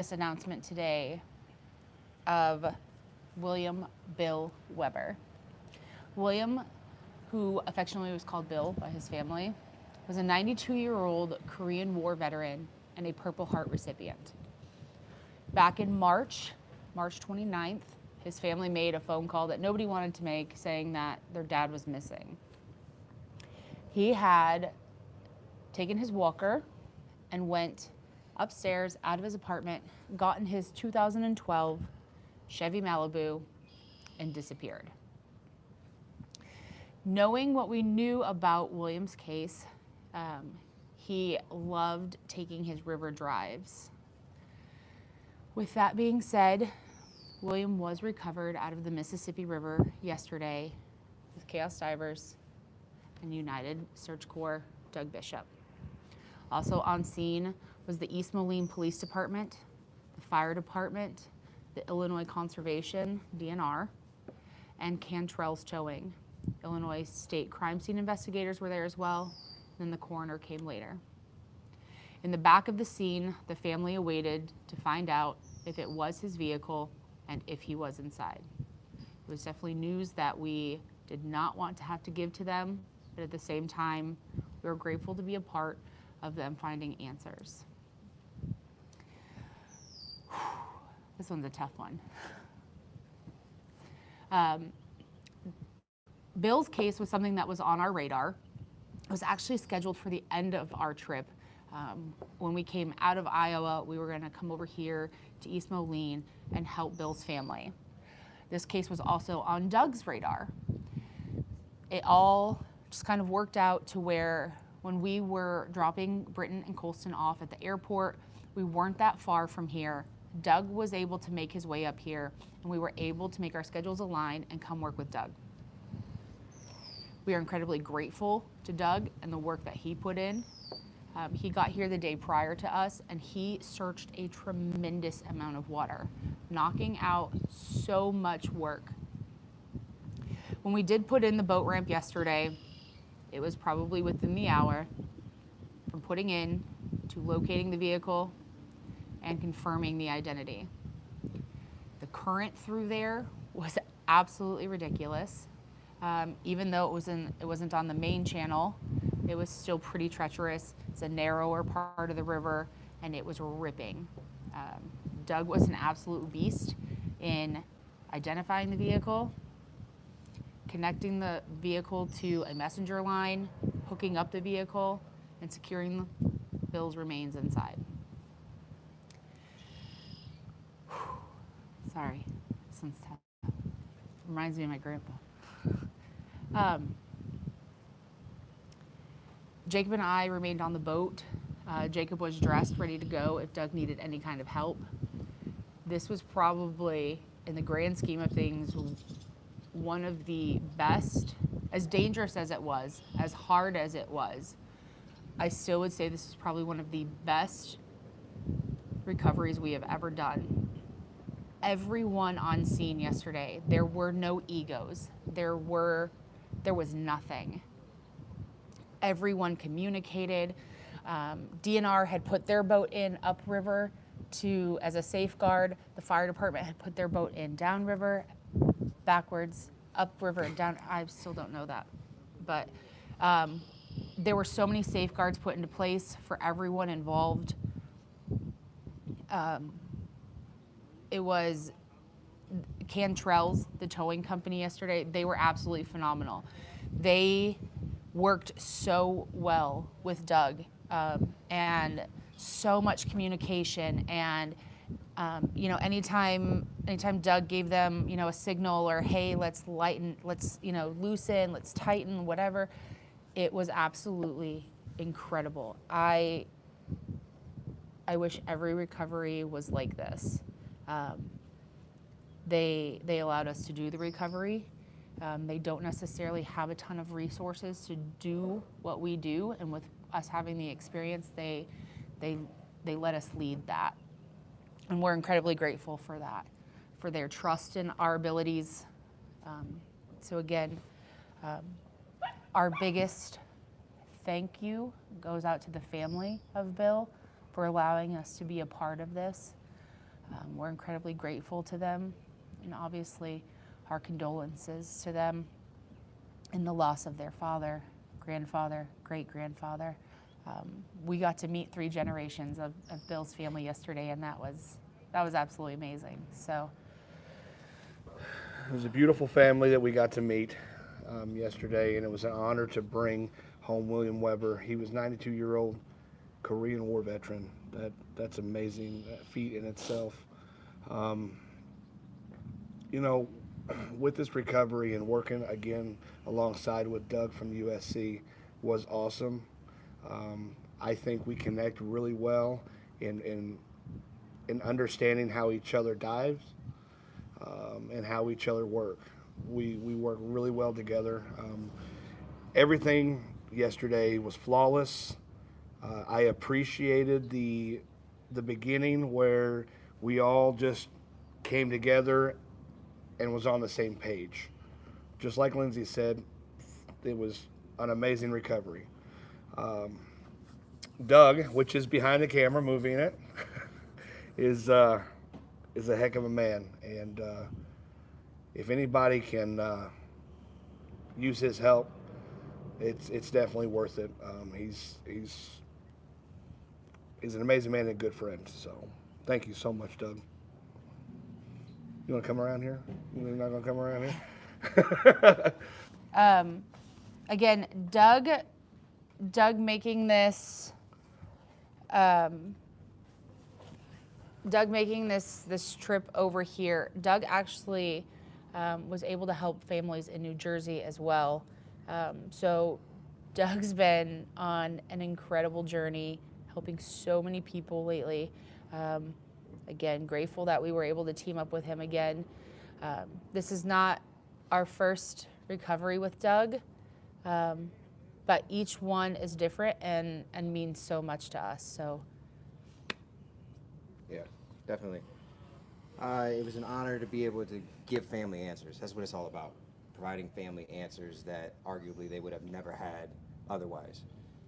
this announcement today of William Bill Weber. William, who affectionately was called Bill by his family, was a 92-year-old Korean War veteran and a Purple Heart recipient. Back in March 29th, his family made a phone call that nobody wanted to make, saying that their dad was missing. He had taken his walker and went upstairs out of his apartment, got in his 2012 Chevy Malibu, and disappeared. Knowing what we knew about William's case, he loved taking his river drives. With that being said, William was recovered out of the Mississippi River yesterday with Chaos Divers and United Search Corps Doug Bishop. Also on scene was the East Moline Police Department, the Fire Department, the Illinois Conservation, DNR, and Cantrell's Towing. Illinois State Crime Scene investigators were there as well, and then the coroner came later. In the back of the scene, the family awaited to find out if it was his vehicle and if he was inside. It was definitely news that we did not want to have to give to them, but at the same time, we were grateful to be a part of them finding answers. This one's a tough one. Bill's case was something that was on our radar. It was actually scheduled for the end of our trip. When we came out of Iowa, we were going to come over here to East Moline and help Bill's family. This case was also on Doug's radar. It all just kind of worked out to where when we were dropping Britton and Colston off at the airport, we weren't that far from here. Doug was able to make his way up here, and we were able to make our schedules align and come work with Doug. We are incredibly grateful to Doug and the work that he put in. He got here the day prior to us, and he searched a tremendous amount of water, knocking out so much work. When we did put in the boat ramp yesterday, it was probably within the hour from putting in to locating the vehicle and confirming the identity. The current through there was absolutely ridiculous. Even though it wasn't on the main channel, it was still pretty treacherous. It's a narrower part of the river, and it was ripping. Doug was an absolute beast in identifying the vehicle, connecting the vehicle to a messenger line, hooking up the vehicle, and securing Bill's remains inside. Sorry, this one's tough. Reminds me of my grandpa. Jacob and I remained on the boat. Jacob was dressed, ready to go if Doug needed any kind of help. This was probably, in the grand scheme of things, one of the best, as dangerous as it was, as hard as it was. I still would say this is probably one of the best recoveries we have ever done. Everyone on scene yesterday, there were no egos. There was nothing. Everyone communicated. DNR had put their boat in upriver as a safeguard. The fire department had put their boat in downriver, backwards, upriver, and down. I still don't know that. But there were so many safeguards put into place for everyone involved. It was Cantrell's, the towing company yesterday. They were absolutely phenomenal. They worked so well with Doug, and so much communication. And anytime Doug gave them, a signal or hey, let's lighten, let's loosen, let's tighten, whatever, it was absolutely incredible. I wish every recovery was like this. They allowed us to do the recovery. They don't necessarily have a ton of resources to do what we do, and with us having the experience, they let us lead that. And we're incredibly grateful for that, for their trust in our abilities. So again, our biggest thank you goes out to the family of Bill for allowing us to be a part of this. We're incredibly grateful to them, and obviously our condolences to them in the loss of their father, grandfather, great-grandfather. We got to meet 3 generations of Bill's family yesterday, and that was absolutely amazing. So it was a beautiful family that we got to meet yesterday, and it was an honor to bring home William Weber. He was 92-year-old Korean War veteran. That's amazing feat in itself. You know, with this recovery and working again alongside with Doug from USC was awesome. I think we connect really well in understanding how each other dives and how each other work. We work really well together. Everything yesterday was flawless. I appreciated the beginning where we all just came together and was on the same page. Just like Lindsay said, it was an amazing recovery. Doug, which is behind the camera moving it, is a heck of a man, and if anybody can use his help, it's definitely worth it. He's an amazing man and a good friend. So thank you so much, Doug. You want to come around here? You're not going to come around here? Again, Doug making this trip over here. Doug actually was able to help families in New Jersey as well. So Doug's been on an incredible journey, helping so many people lately. Again, grateful that we were able to team up with him again. This is not our first recovery with Doug, but each one is different and means so much to us. So, yeah, definitely. It was an honor to be able to give family answers. That's what it's all about, providing family answers that arguably they would have never had otherwise.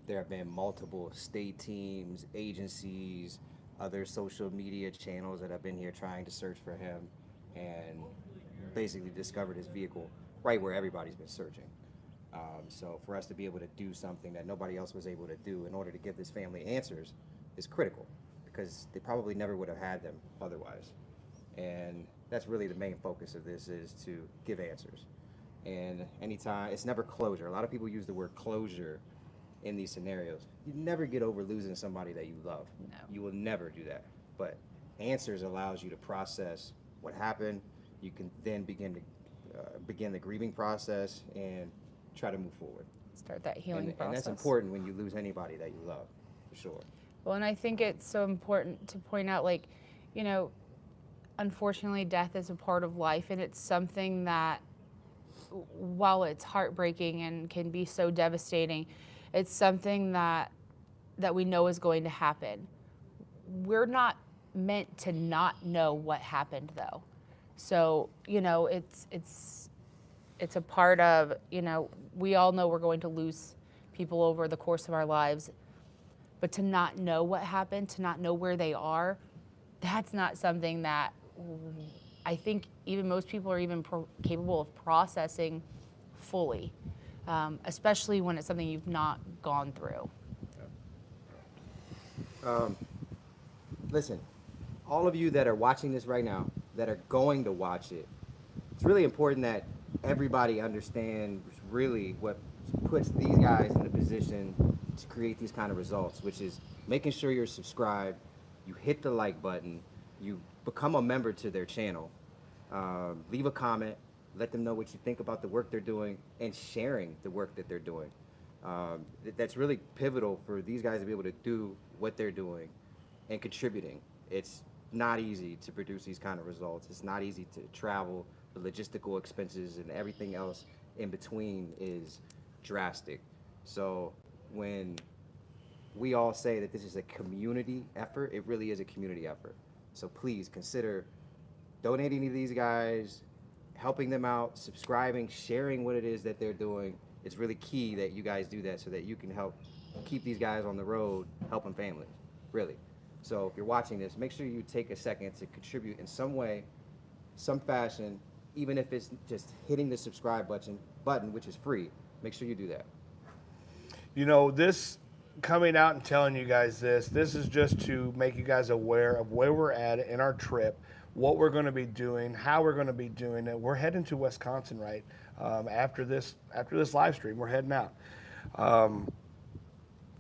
There have been multiple state teams, agencies, other social media channels that have been here trying to search for him and basically discovered his vehicle right where everybody's been searching. So for us to be able to do something that nobody else was able to do in order to give this family answers is critical, because they probably never would have had them otherwise. And that's really the main focus of this, is to give answers. And anytime, it's never closure. A lot of people use the word closure in these scenarios. You never get over losing somebody that you love. No. You will never do that. But answers allows you to process what happened. You can then begin the grieving process and try to move forward. start that healing process. And that's important when you lose anybody that you love, for sure. Well, and I think it's so important to point out, like, you know, unfortunately, death is a part of life, and it's something that, while it's heartbreaking and can be so devastating, it's something that we know is going to happen. We're not meant to not know what happened, though. So, you know, it's a part of, you know, we all know we're going to lose people over the course of our lives, but to not know what happened, to not know where they are, that's not something that I think even most people are even capable of processing fully, especially when it's something you've not gone through. Listen, all of you that are watching this right now, that are going to watch it, it's really important that everybody understands really what puts these guys in a position to create these kind of results, which is making sure you're subscribed, you hit the like button, you become a member to their channel, leave a comment, let them know what you think about the work they're doing, and sharing the work that they're doing. That's really pivotal for these guys to be able to do what they're doing and contributing. It's not easy to produce these kind of results. It's not easy to travel. The logistical expenses and everything else in between is drastic. So when we all say that this is a community effort, it really is a community effort. So please consider donating to these guys, helping them out, subscribing, sharing what it is that they're doing. It's really key that you guys do that so that you can help keep these guys on the road helping families, really. So if you're watching this, make sure you take a second to contribute in some way, some fashion, even if it's just hitting the subscribe button, which is free. Make sure you do that. You know, this coming out and telling you guys this is just to make you guys aware of where we're at in our trip, what we're going to be doing, how we're going to be doing it. We're heading to Wisconsin, right? After this live stream, we're heading out.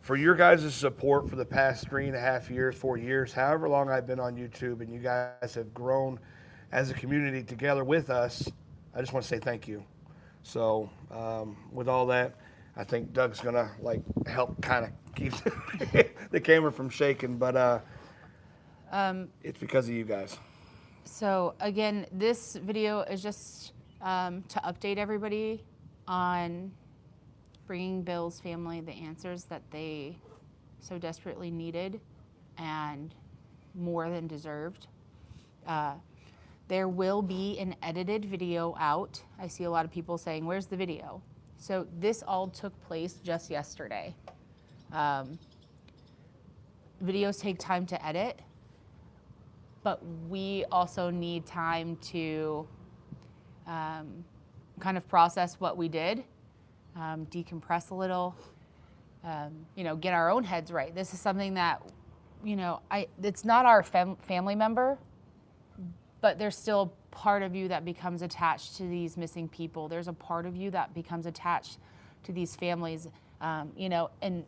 For your guys' support for the past 3.5 years, 4 years, however long I've been on YouTube, and you guys have grown as a community together with us, I just want to say thank you. So with all that, I think Doug's gonna help kind of keep the camera from shaking, but it's because of you guys. So again, this video is just to update everybody on bringing Bill's family the answers that they so desperately needed and more than deserved. There will be an edited video out. I see a lot of people saying, where's the video? So this all took place just yesterday. Videos take time to edit, but we also need time to kind of process what we did, decompress a little, get our own heads right. This is something that, it's not our family member, but there's still part of you that becomes attached to these missing people. There's a part of you that becomes attached to these families, and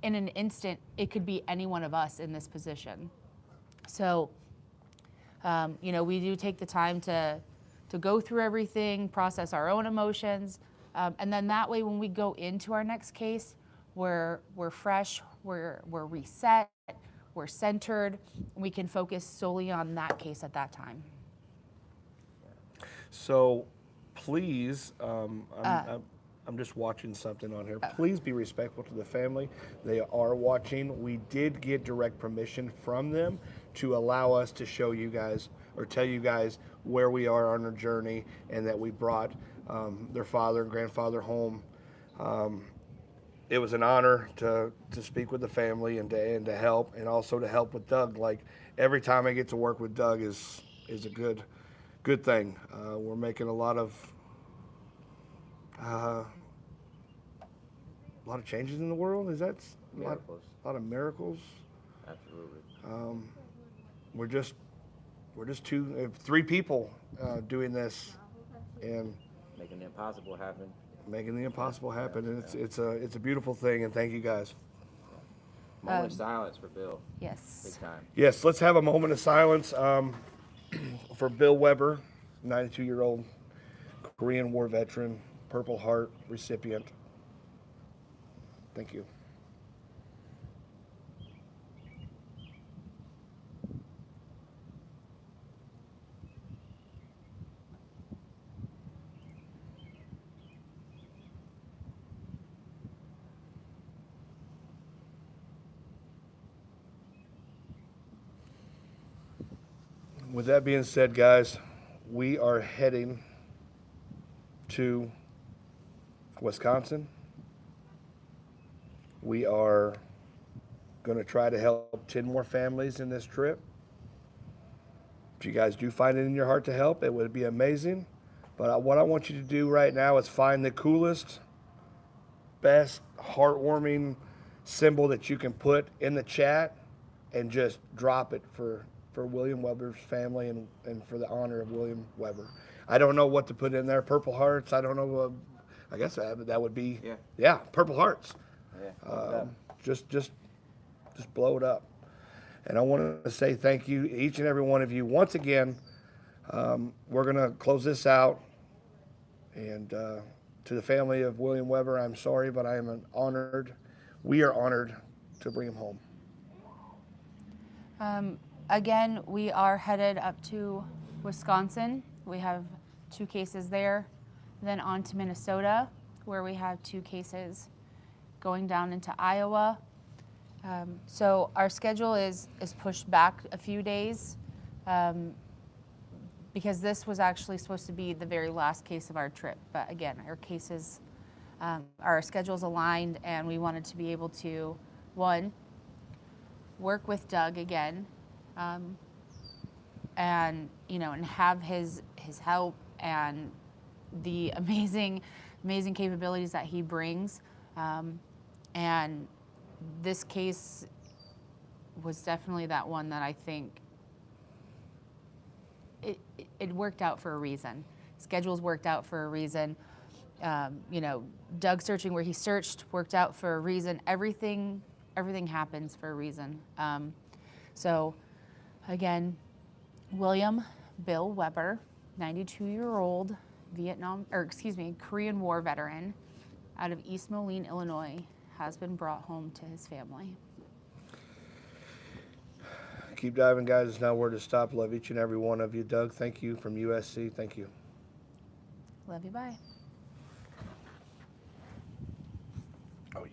in an instant, it could be any one of us in this position. So, we do take the time to go through everything, process our own emotions, and then that way when we go into our next case, we're fresh, we're reset, we're centered, and we can focus solely on that case at that time. So please, I'm just watching something on here. Please be respectful to the family. They are watching. We did get direct permission from them to allow us to show you guys or tell you guys where we are on our journey and that we brought their father and grandfather home. It was an honor to speak with the family and to help, and also to help with Doug. Like, every time I get to work with Doug is a good thing. We're making a lot of changes in the world. Is that Miracles. a lot of miracles? Absolutely. We're just three people doing this and Making the impossible happen. making the impossible happen, and it's a beautiful thing. And thank you guys. Moment of silence for Bill. Yes. Big time. Yes, let's have a moment of silence for Bill Weber, 92-year-old Korean War veteran, Purple Heart recipient. Thank you. With that being said, guys, we are heading to Wisconsin. We are going to try to help 10 more families in this trip. If you guys do find it in your heart to help, it would be amazing. But what I want you to do right now is find the coolest, best, heartwarming symbol that you can put in the chat and just drop it for William Weber's family and for the honor of William Weber. I don't know what to put in there. Purple hearts. I don't know. I guess that would be Purple hearts. Yeah. Just blow it up. And I want to say thank you, each and every one of you. Once again, we're going to close this out. And to the family of William Weber, I'm sorry, but I am honored. We are honored to bring him home. Again, we are headed up to Wisconsin. We have 2 cases there. Then on to Minnesota, where we have 2 cases going down into Iowa. So our schedule is pushed back a few days because this was actually supposed to be the very last case of our trip. But again, our cases, our schedules aligned, and we wanted to be able to, one, work with Doug again, and and have his help and the amazing capabilities that he brings. And this case was definitely that one that I think it worked out for a reason. Schedules worked out for a reason. Doug searching where he searched worked out for a reason. Everything happens for a reason. So again, William Bill Weber, 92-year-old Korean War veteran out of East Moline, Illinois, has been brought home to his family. Keep diving, guys. It's not where to stop. Love each and every one of you. Doug, thank you from USC. Thank you. Love you, bye. Oh,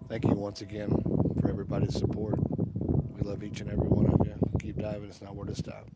thank you once again for everybody's support. We love each and every one of you. Keep diving. It's not where to stop.